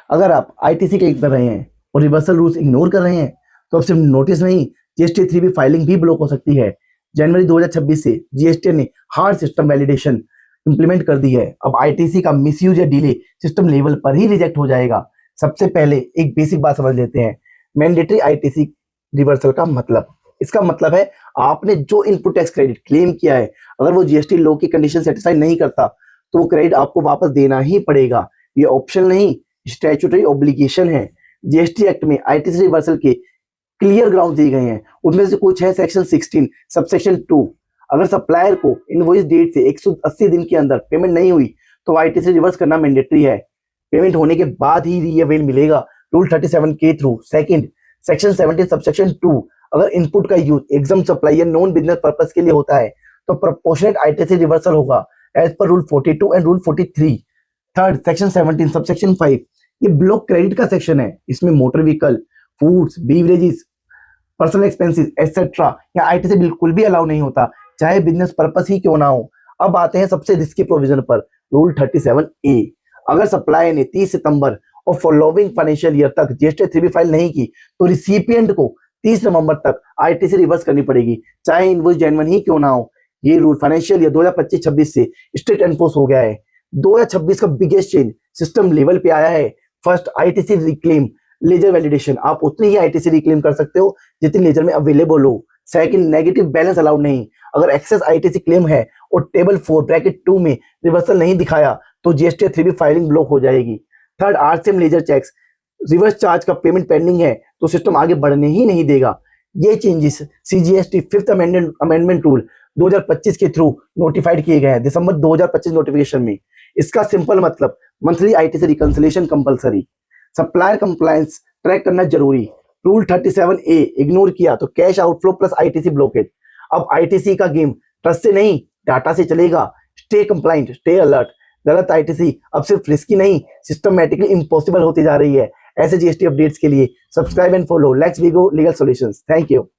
अगर आप ITC click कर रहे हैं और रिवर्सल रूल्स इग्नोर कर रहे हैं तो अब सिर्फ नोटिस नहीं, जीएसटी 3 फाइलिंग भी ब्लॉक हो सकती है। जनवरी 2026 से जीएसटी ने हार्ड सिस्टम वैलिडेशन इंप्लीमेंट कर दी है। अब आईटीसी का मिसयूज या डिले सिस्टम लेवल पर ही रिजेक्ट हो जाएगा। सबसे पहले एक बेसिक बात समझ लेते हैं, मैंडेटरी आईटीसी रिवर्सल का मतलब। इसका मतलब है आपने जो इनपुट टैक्स क्रेडिट क्लेम किया है, अगर वो जीएसटी लॉ की कंडीशन सेटिस्फाई नहीं करता तो वो क्रेडिट आपको वापस देना ही पड़ेगा। ये ऑप्शन नहीं, स्टैट्यूटरी ऑब्लिगेशन है। जीएसटी एक्ट में आईटीसी रिवर्सल के क्लियर ग्राउंड दिए गए हैं। उनमें से कुछ है सेक्शन 16 सबसेक्शन 2। अगर सप्लायर को इनवॉइस डेट से 180 दिन के अंदर पेमेंट नहीं हुई तो आईटीसी रिवर्स करना मैंडेटरी है। पेमेंट होने के बाद ही रीअवेल मिलेगा रूल 37 के थ्रू। Second, section 17 subsection 2। अगर इनपुट का यूज एग्जाम सप्लाई या नॉन बिजनेस पर्पस के लिए होता है तो प्रोपोर्शनेट आईटीसी रिवर्सल होगा as per rule 42 and rule 43। Third, section 17 subsection 5। ये ब्लॉक क्रेडिट का सेक्शन है। इसमें motor vehicle, foods, beverages, personal expenses etcetera या आईटीसी बिल्कुल भी अलाउ नहीं होता, चाहे बिजनेस पर्पस ही क्यों ना हो। अब आते हैं सबसे रिस्की प्रोविजन पर, रूल 37A। अगर सप्लायर ने 30 सितंबर और फॉलोइंग फाइनेंशियल ईयर तक जीएसटी 3 फाइल नहीं की तो रिसिपिएंट को 30 नवंबर तक आईटीसी रिवर्स करनी पड़ेगी, चाहे इनवॉइस जेन्युइन ही क्यों ना हो। ये रूल फाइनेंशियल ईयर 2025-26 से स्ट्रिक्ट एनफोर्स हो गया है। 2026 का बिगेस्ट चेंज सिस्टम लेवल पे आया है। First, ITC reclaim ledger validation. आप उतनी ही आईटीसी रिक्लेम कर सकते हो जितनी लेजर में अवेलेबल हो। सेकंड, नेगेटिव बैलेंस अलाउड नहीं। अगर एक्सेस आईटीसी क्लेम है और टेबल 4 ब्रैकेट 2 में रिवर्सल नहीं दिखाया तो जीएसटी 3 फाइलिंग ब्लॉक हो जाएगी। Third, RCM ledger checks reverse charge का पेमेंट पेंडिंग है तो सिस्टम आगे बढ़ने ही नहीं देगा। ये changes CGST 5th amendment rule 2025 के थ्रू नोटिफाइड किए गए हैं दिसंबर 2025 नोटिफिकेशन में। इसका सिंपल मतलब monthly ITC reconciliation compulsory, supplier compliance track करना जरूरी। रूल 37A इग्नोर किया तो cash outflow plus ITC blockage. अब आईटीसी का गेम ट्रस्ट से नहीं डाटा से चलेगा। Stay compliant, stay alert. गलत आईटीसी अब सिर्फ रिस्की नहीं, सिस्टमैटिकली इम्पॉसिबल होती जा रही है। ऐसे जीएसटी अपडेट्स के लिए subscribe and follow let's we go legal solutions. Thank you.